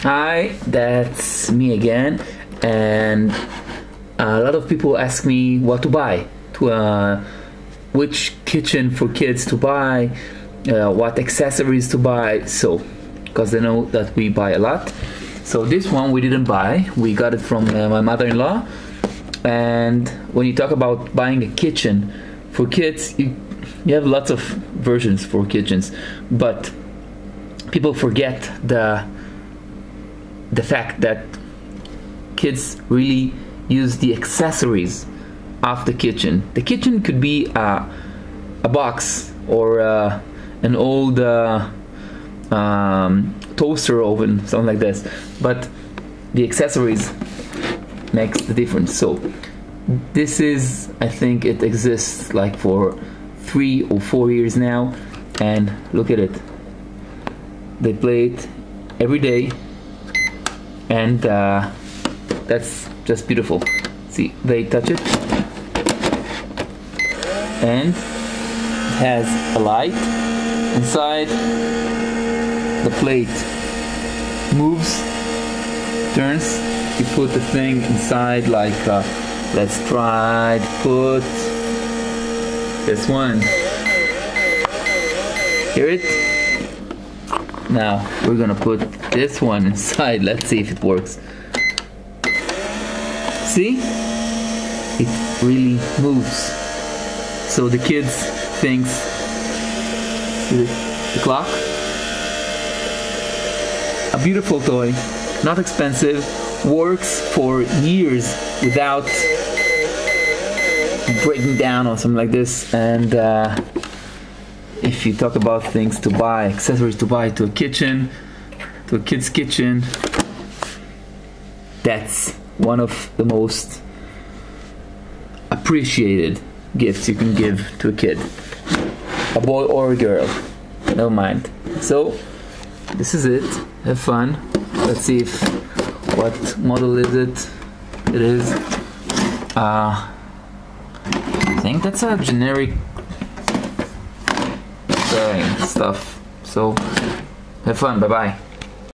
Hi, that's me again, and a lot of people ask me what to buy, which kitchen for kids to buy, what accessories to buy, so because they know that we buy a lot. So this one we didn't buy, we got it from my mother-in-law. And when you talk about buying a kitchen for kids, you have lots of versions for kitchens, but people forget the fact that kids really use the accessories of the kitchen. The kitchen could be a box or an old toaster oven, something like this, but the accessories makes the difference. So this is, I think it exists like for 3 or 4 years now, and look at it. They play it every day, and that's just beautiful. See, they touch it, and it has a light inside. The plate moves, turns. You put the thing inside, like let's try to put this one. Hear it? Now we're gonna put this one inside. Let's see if it works. See? It really moves. So the kids thinks, see the clock? A beautiful toy, not expensive, works for years without breaking down or something like this. And if you talk about things to buy, accessories to buy to a kitchen, to a kid's kitchen, that's one of the most appreciated gifts you can give to a kid, a boy or a girl, no mind. So this is it. Have fun. Let's see if what model is it. It is I think that's a generic stuff. So have fun. Bye bye.